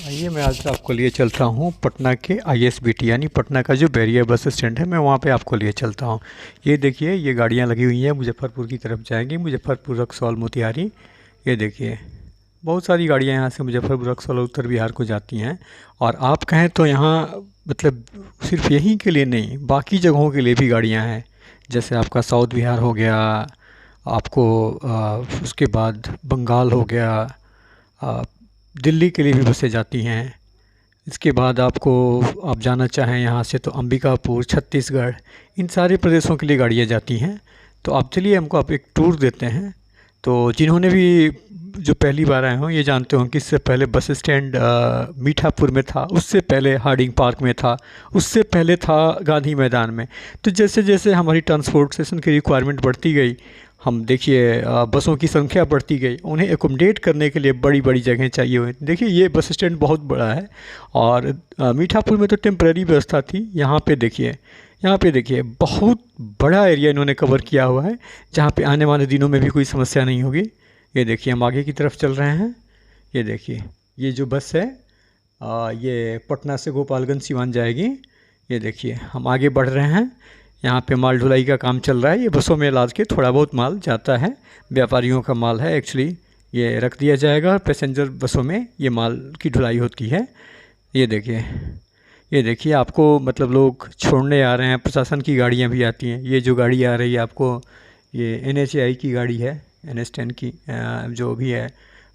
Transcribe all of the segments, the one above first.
आइए मैं आज आपको लिए चलता हूँ पटना के आईएसबीटी यानी पटना का जो बैरिया बस स्टैंड है, मैं वहाँ पे आपको लिए चलता हूँ। ये देखिए, ये गाड़ियाँ लगी हुई हैं, मुजफ्फरपुर की तरफ जाएंगी, मुजफ्फरपुर रक्सौल मोतिहारी। ये देखिए, बहुत सारी गाड़ियाँ यहाँ से मुजफ्फरपुर रक्सौल उत्तर बिहार को जाती हैं। और आप कहें तो यहाँ मतलब सिर्फ यहीं के लिए नहीं, बाकी जगहों के लिए भी गाड़ियाँ हैं। जैसे आपका साउथ बिहार हो गया, आपको उसके बाद बंगाल हो गया, आ, दिल्ली के लिए भी बसें जाती हैं। इसके बाद आपको, आप जाना चाहें यहाँ से तो अंबिकापुर, छत्तीसगढ़, इन सारे प्रदेशों के लिए गाड़ियाँ जाती हैं। तो आप चलिए, हमको आप एक टूर देते हैं। तो जिन्होंने भी जो पहली बार आए हों, ये जानते हों कि इससे पहले बस स्टैंड मीठापुर में था, उससे पहले हार्डिंग पार्क में था, उससे पहले था गांधी मैदान में। तो जैसे जैसे हमारी ट्रांसपोर्टेशन की रिक्वायरमेंट बढ़ती गई, हम देखिए बसों की संख्या बढ़ती गई, उन्हें एकोमोडेट करने के लिए बड़ी बड़ी जगह चाहिए हुई। देखिए, ये बस स्टैंड बहुत बड़ा है। और मीठापुर में तो टेम्परेरी व्यवस्था थी। यहाँ पे देखिए बहुत बड़ा एरिया इन्होंने कवर किया हुआ है, जहाँ पे आने वाले दिनों में भी कोई समस्या नहीं होगी। ये देखिए, हम आगे की तरफ चल रहे हैं। ये देखिए, ये जो बस है ये पटना से गोपालगंज सिवान जाएगी। ये देखिए, हम आगे बढ़ रहे हैं। यहाँ पे माल ढुलाई का काम चल रहा है। ये बसों में लाद के थोड़ा बहुत माल जाता है, व्यापारियों का माल है एक्चुअली। ये रख दिया जाएगा, पैसेंजर बसों में ये माल की ढुलाई होती है। ये देखिए आपको मतलब लोग छोड़ने आ रहे हैं, प्रशासन की गाड़ियाँ भी आती हैं। ये जो गाड़ी आ रही है आपको, ये NHAI की गाड़ी है, NH10 की जो भी है।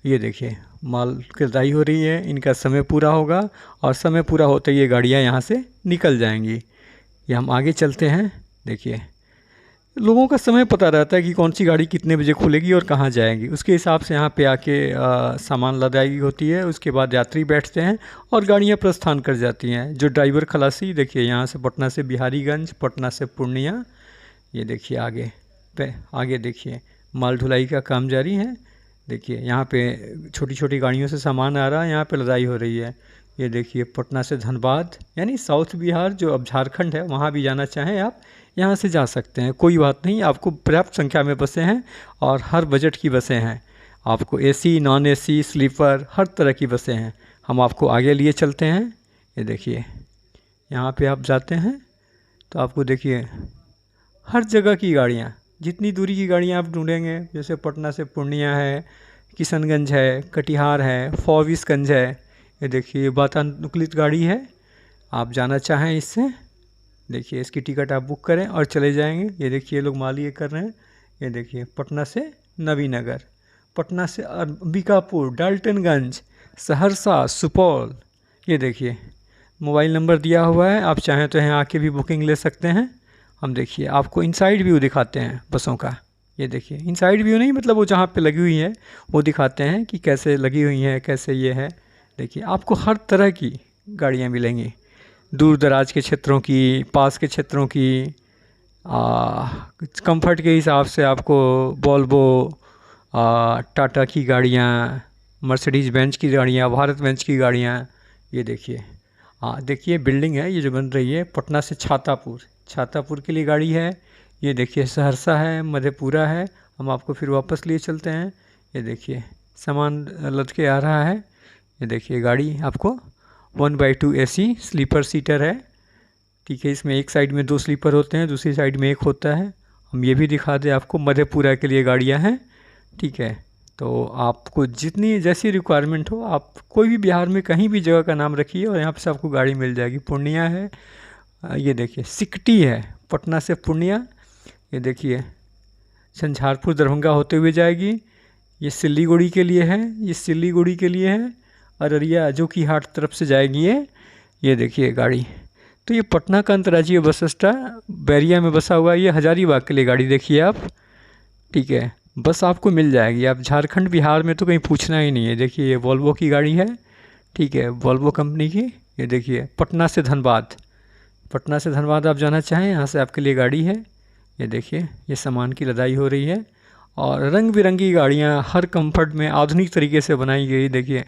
ये देखिए, माल की ढुलाई हो रही है, इनका समय पूरा होगा और समय पूरा होते ही ये गाड़ियाँ यहाँ से निकल जाएंगी। ये हम आगे चलते हैं। देखिए, लोगों का समय पता रहता है कि कौन सी गाड़ी कितने बजे खुलेगी और कहाँ जाएगी, उसके हिसाब से यहाँ पे आके सामान लदाई होती है। उसके बाद यात्री बैठते हैं और गाड़ियाँ प्रस्थान कर जाती हैं। जो ड्राइवर खलासी, देखिए यहाँ से पटना से बिहारीगंज, पटना से पूर्णिया। ये देखिए आगे देखिए माल ढुलाई का काम जारी है। देखिए यहाँ पे छोटी छोटी गाड़ियों से सामान आ रहा है, यहाँ पे लदाई हो रही है। ये देखिए, पटना से धनबाद यानी साउथ बिहार, जो अब झारखंड है, वहाँ भी जाना चाहें आप यहाँ से जा सकते हैं, कोई बात नहीं। आपको पर्याप्त संख्या में बसें हैं और हर बजट की बसें हैं। आपको AC, नॉन AC, स्लीपर, हर तरह की बसें हैं। हम आपको आगे लिए चलते हैं। ये देखिए, यहाँ पे आप जाते हैं तो आपको देखिए हर जगह की गाड़ियाँ, जितनी दूरी की गाड़ियाँ आप ढूंढेंगे, जैसे पटना से पूर्णिया है, किशनगंज है, कटिहार है, फॉरबिसगंज है। ये देखिए, वातानुकूलित गाड़ी है। आप जाना चाहें इससे, देखिए इसकी टिकट आप बुक करें और चले जाएंगे। ये देखिए, लोग माल ये कर रहे हैं। ये देखिए, पटना से नवीनगर, पटना से अंबिकापुर, डाल्टनगंज, सहरसा, सुपौल। ये देखिए, मोबाइल नंबर दिया हुआ है, आप चाहें तो यहाँ आके भी बुकिंग ले सकते हैं। हम देखिए आपको इनसाइड व्यू दिखाते हैं बसों का। ये देखिए, इनसाइड व्यू नहीं, मतलब वो जहाँ पे लगी हुई है वो दिखाते हैं कि कैसे लगी हुई हैं, कैसे ये है। देखिए, आपको हर तरह की गाड़ियाँ मिलेंगी, दूर दराज के क्षेत्रों की, पास के क्षेत्रों की। कंफर्ट के हिसाब से आपको वोल्वो, टाटा की गाड़ियाँ, मर्सिडीज़ बेंज की गाड़ियाँ, भारत बेंज की गाड़ियाँ। ये देखिए, देखिए बिल्डिंग है ये जो बन रही है, पटना से छातापुर के लिए गाड़ी है। ये देखिए, सहरसा है, मधेपुरा है। हम आपको फिर वापस लिए चलते हैं। ये देखिए, सामान लद के आ रहा है। ये देखिए, गाड़ी आपको 1/2 AC स्लीपर सीटर है। ठीक है, इसमें एक साइड में 2 स्लीपर होते हैं, दूसरी साइड में 1 होता है। हम ये भी दिखा दें आपको, मधेपुरा के लिए गाड़ियाँ हैं। ठीक है, तो आपको जितनी जैसी रिक्वायरमेंट हो, आप कोई भी बिहार में कहीं भी जगह का नाम रखिए और यहाँ पे से आपको गाड़ी मिल जाएगी। पूर्णिया है, ये देखिए सिकटी है, पटना से पूर्णिया। ये देखिए, झंझारपुर दरभंगा होते हुए जाएगी। ये सिल्लीगुड़ी के लिए है, अररिया जो कि हाट तरफ से जाएगी ये देखिए गाड़ी। तो ये पटना का अंतर्राज्यीय बस स्टैंड बैरिया में बसा हुआ है। ये हजारीबाग के लिए गाड़ी देखिए आप। ठीक है, बस आपको मिल जाएगी। आप झारखंड बिहार में तो कहीं पूछना ही नहीं है। देखिए, ये वोल्वो की गाड़ी है। ठीक है, वोल्वो कंपनी की। ये देखिए, पटना से धनबाद आप जाना चाहें, यहाँ से आपके लिए गाड़ी है। ये देखिए, ये सामान की लदाई हो रही है और रंग बिरंगी गाड़ियाँ हर कंफर्ट में आधुनिक तरीके से बनाई गई। देखिए,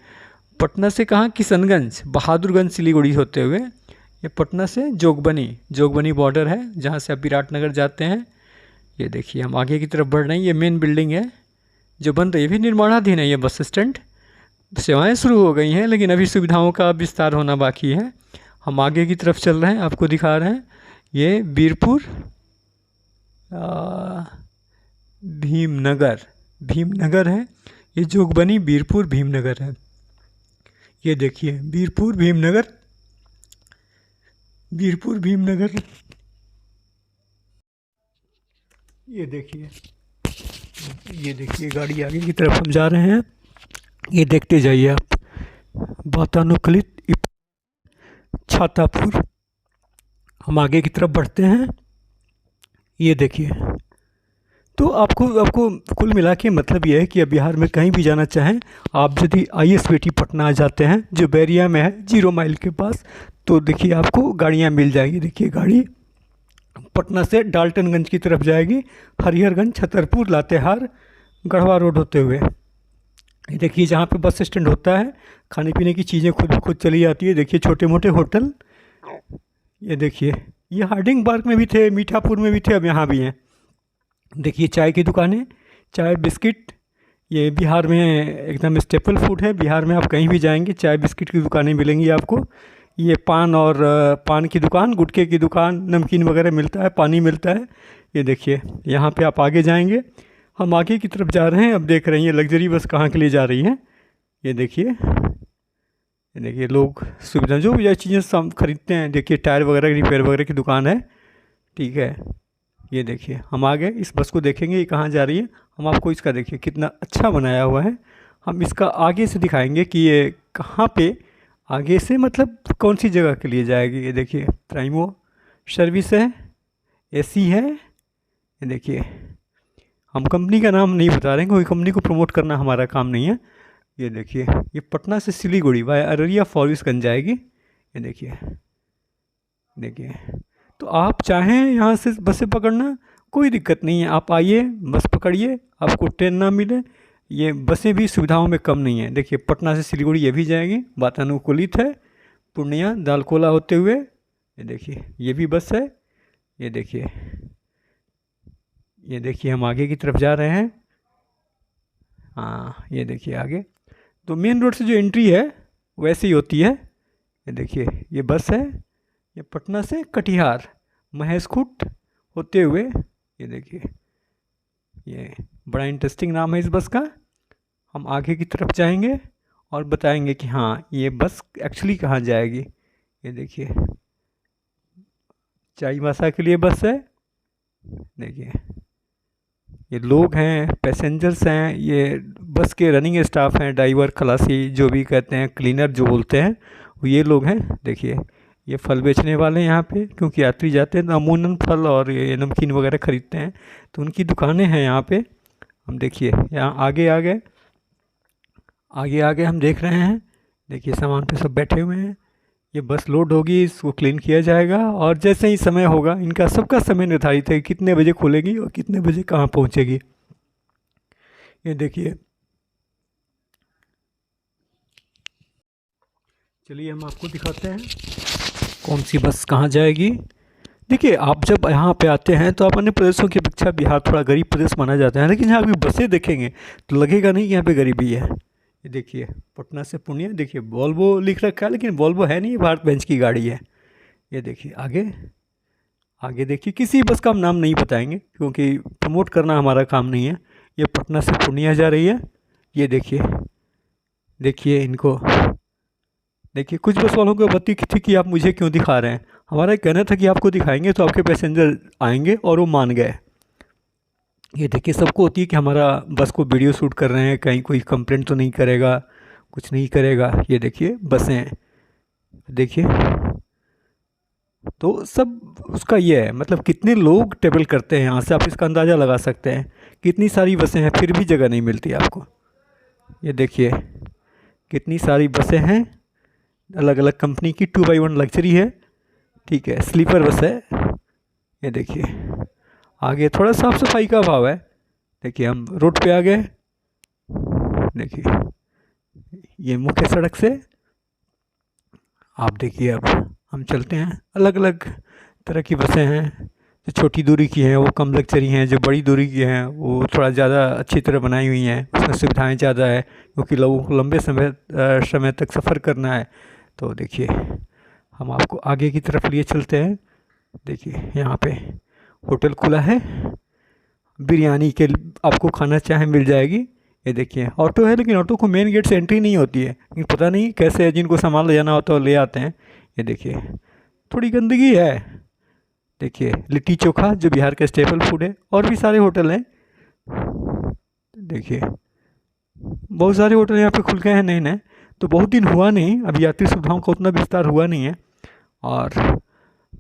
पटना से कहाँ, किशनगंज, बहादुरगंज, सिलीगुड़ी होते हुए ये पटना से जोगबनी बॉर्डर है, जहाँ से आप विराटनगर जाते हैं। ये देखिए, हम आगे की तरफ बढ़ रहे हैं। ये मेन बिल्डिंग है जो बन रही है, भी निर्माणाधीन है ये बस स्टैंड। सेवाएं शुरू हो गई हैं, लेकिन अभी सुविधाओं का विस्तार होना बाकी है। हम आगे की तरफ चल रहे हैं, आपको दिखा रहे हैं। ये बीरपुर आ, भीमनगर, भीमनगर है। ये जोगबनी बीरपुर भीमनगर है। ये देखिए बीरपुर भीमनगर, बीरपुर भीमनगर। ये देखिए, ये देखिए गाड़ी आगे की तरफ हम जा रहे हैं। ये देखते जाइए आप। वातानुकूलित छातापुर। हम आगे की तरफ बढ़ते हैं। ये देखिए, तो आपको आपको कुल मिला के मतलब ये है कि अब बिहार में कहीं भी जाना चाहें, आप यदि ISBT पटना आ जाते हैं, जो बैरिया में है 0 माइल के पास, तो देखिए आपको गाड़ियाँ मिल जाएगी। देखिए गाड़ी पटना से डाल्टनगंज की तरफ जाएगी, हरिहरगंज, छतरपुर, लातेहार, गढ़वा रोड होते हुए। ये देखिए जहाँ पे बस स्टैंड होता है, खाने पीने की चीज़ें खुद ब खुद चली जाती है। देखिए छोटे मोटे होटल। ये देखिए, ये हार्डिंग पार्क में भी थे, मीठापुर में भी थे, अब यहाँ भी हैं। देखिए चाय की दुकानें, चाय बिस्किट। ये बिहार में एकदम स्टेपल फूड है। बिहार में आप कहीं भी जाएंगे चाय बिस्किट की दुकानें मिलेंगी आपको। ये पान और पान की दुकान, गुटखे की दुकान, नमकीन वगैरह मिलता है, पानी मिलता है। ये देखिए यहाँ पे आप आगे जाएंगे। हम आगे की तरफ जा रहे हैं। अब देख रहे हैं ये लग्जरी बस कहाँ के लिए जा रही है। ये देखिए, ये देखिए लोग सुविधा जो भी चीज़ें खरीदते हैं। देखिए टायर वगैरह, रिपेयर वगैरह की दुकान है। ठीक है, ये देखिए हम आगे इस बस को देखेंगे ये कहाँ जा रही है। हम आपको इसका देखिए कितना अच्छा बनाया हुआ है। हम इसका आगे से दिखाएंगे कि ये कहाँ पे आगे से मतलब कौन सी जगह के लिए जाएगी। ये देखिए प्राइमो सर्विस है, AC है। ये देखिए, हम कंपनी का नाम नहीं बता रहे हैं, कोई कंपनी को प्रमोट करना हमारा काम नहीं है। ये देखिए, ये पटना से सिलीगुड़ी वाया अररिया फॉरबिसगंज जाएगी। ये देखिए, देखिए तो आप चाहें यहाँ से बसें पकड़ना, कोई दिक्कत नहीं है। आप आइए, बस पकड़िए, आपको ट्रेन ना मिले। ये बसें भी सुविधाओं में कम नहीं है। देखिए पटना से सिलीगुड़ी ये भी जाएगी, वातानुकूलित है। पूर्णिया दालकोला होते हुए, ये देखिए ये भी बस है। ये देखिए, ये देखिए हम आगे की तरफ जा रहे हैं। हाँ ये देखिए आगे, तो मेन रोड से जो एंट्री है वैसे ही होती है। ये देखिए ये बस है, ये पटना से कटिहार, महेशखूंट होते हुए। ये देखिए, ये बड़ा इंटरेस्टिंग नाम है इस बस का। हम आगे की तरफ जाएंगे और बताएंगे कि हाँ ये बस एक्चुअली कहाँ जाएगी। ये देखिए चाईबासा के लिए बस है। देखिए ये लोग हैं, पैसेंजर्स हैं, ये बस के रनिंग स्टाफ हैं, ड्राइवर, खलासी जो भी कहते हैं, क्लीनर जो बोलते हैं, वो ये लोग हैं। देखिए ये फल बेचने वाले हैं यहाँ पे, क्योंकि यात्री जाते हैं तो अमूमन फल और ये नमकीन वगैरह ख़रीदते हैं, तो उनकी दुकानें हैं यहाँ पे। हम देखिए यहाँ आगे आगे आगे आगे हम देख रहे हैं। देखिए सामान पे सब बैठे हुए हैं। ये बस लोड होगी, इसको क्लीन किया जाएगा, और जैसे ही समय होगा, इनका सबका समय निर्धारित है कितने बजे खुलेगी और कितने बजे कहाँ पहुँचेगी। ये देखिए, चलिए हम आपको दिखाते हैं कौन सी बस कहाँ जाएगी। देखिए आप जब यहाँ पे आते हैं तो आप अन्य प्रदेशों की अपेक्षा बिहार थोड़ा गरीब प्रदेश माना जाता है, लेकिन यहाँ भी बसें देखेंगे तो लगेगा नहीं कि यहाँ पे गरीबी है। ये देखिए पटना से पूर्णिया, देखिए वॉल्वो लिख रखा है, लेकिन वॉल्वो है नहीं, ये भारत बेंच की गाड़ी है। ये देखिए आगे आगे देखिए, किसी बस का हम नाम नहीं बताएंगे क्योंकि प्रमोट करना हमारा काम नहीं है। ये पटना से पूर्णिया जा रही है। ये देखिए, देखिए इनको देखिए, कुछ बस वालों को बत्ती थी कि आप मुझे क्यों दिखा रहे हैं। हमारा कहना था कि आपको दिखाएंगे तो आपके पैसेंजर आएंगे, और वो मान गए। ये देखिए सबको होती है कि हमारा बस को वीडियो शूट कर रहे हैं, कहीं कोई कंप्लेंट तो नहीं करेगा, कुछ नहीं करेगा। ये देखिए बसें, देखिए तो सब उसका ये है, मतलब कितने लोग ट्रेवल करते हैं यहाँ से, आप इसका अंदाज़ा लगा सकते हैं। कितनी सारी बसें हैं फिर भी जगह नहीं मिलती आपको। ये देखिए कितनी सारी बसें हैं, अलग अलग कंपनी की, 2x1 लग्जरी है। ठीक है, स्लीपर बस है। ये देखिए आगे थोड़ा साफ़ सफाई का अभाव है। देखिए हम रोड पे आ गए। देखिए ये मुख्य सड़क से आप देखिए, अब हम चलते हैं। अलग अलग तरह की बसें हैं, जो छोटी दूरी की हैं वो कम लग्जरी हैं, जो बड़ी दूरी की हैं वो थोड़ा ज़्यादा अच्छी तरह बनाई हुई हैं, उसमें सुविधाएं ज़्यादा है क्योंकि लोगों को लंबे समय तक सफ़र करना है। तो देखिए हम आपको आगे की तरफ लिए चलते हैं। देखिए यहाँ पे होटल खुला है, बिरयानी के आपको खाना चाहे मिल जाएगी। ये देखिए ऑटो है, लेकिन ऑटो को मेन गेट से एंट्री नहीं होती है, लेकिन पता नहीं कैसे जिनको सामान ले जाना होता है वो ले आते हैं। ये देखिए थोड़ी गंदगी है। देखिए लिट्टी चोखा जो बिहार का स्टेपल फूड है, और भी सारे होटल हैं। देखिए बहुत सारे होटल यहाँ पे खुल गए हैं नए नए, तो बहुत दिन हुआ नहीं, अभी यात्री सुविधाओं का उतना विस्तार हुआ नहीं है। और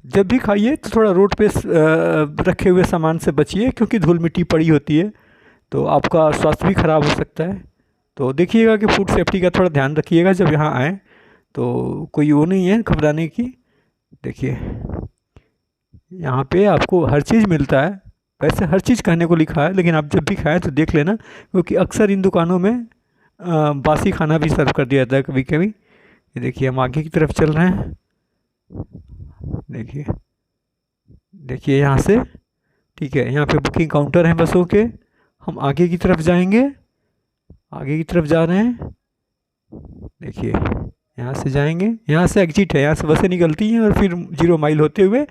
जब भी खाइए तो थोड़ा रोड पे रखे हुए सामान से बचिए, क्योंकि धूल मिट्टी पड़ी होती है तो आपका स्वास्थ्य भी खराब हो सकता है। तो देखिएगा कि फूड सेफ्टी का थोड़ा ध्यान रखिएगा जब यहाँ आएँ, तो कोई वो नहीं है घबराने की। देखिए यहाँ पे आपको हर चीज़ मिलता है, वैसे हर चीज़ कहने को लिखा है, लेकिन आप जब भी खाएं तो देख लेना, क्योंकि अक्सर इन दुकानों में बासी खाना भी सर्व कर दिया जाता है कभी कभी। ये देखिए हम आगे की तरफ चल रहे हैं। देखिए देखिए यहाँ से, ठीक है, यहाँ पे बुकिंग काउंटर हैं बसों के। हम आगे की तरफ जाएंगे, आगे की तरफ जा रहे हैं। देखिए यहाँ से जाएंगे, यहाँ से एग्जिट है, यहाँ से बसें निकलती हैं और फिर 0 माइल होते हुए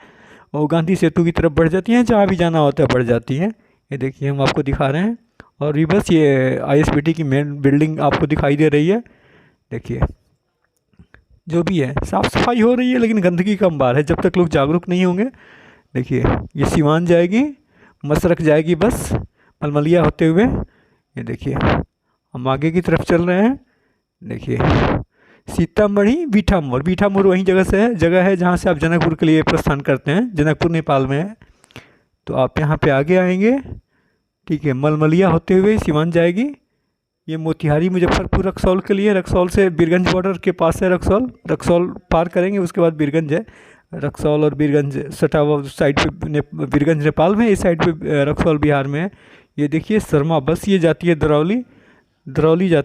और गांधी सेतु की तरफ बढ़ जाती हैं, जहाँ भी जाना होता है बढ़ जाती हैं। ये देखिए हम आपको दिखा रहे हैं। और ये बस ये आईएसबीटी की मेन बिल्डिंग आपको दिखाई दे रही है। देखिए जो भी है साफ़ सफाई हो रही है, लेकिन गंदगी कम बार है जब तक लोग जागरूक नहीं होंगे। देखिए ये सिवान जाएगी, मसरख जाएगी बस मलमलिया होते हुए। ये देखिए हम आगे की तरफ चल रहे हैं। देखिए सीतामढ़ी बीठा मोड़ वही जगह है जहाँ से आप जनकपुर के लिए प्रस्थान करते हैं, जनकपुर नेपाल में है। तो आप यहाँ पे आगे आएंगे, ठीक है, मलमलिया होते हुए सिवान जाएगी। ये मोतिहारी मुजफ्फरपुर रक्सौल के लिए, रक्सौल से बीरगंज बॉर्डर के पास है रक्सौल पार करेंगे उसके बाद बीरगंज है। रक्सौल और बीरगंज सटा हुआ साइड पे बीरगंज नेपाल में, इस साइड पे रक्सौल बिहार में है। ये देखिए शर्मा बस ये जाती है दरौली जाती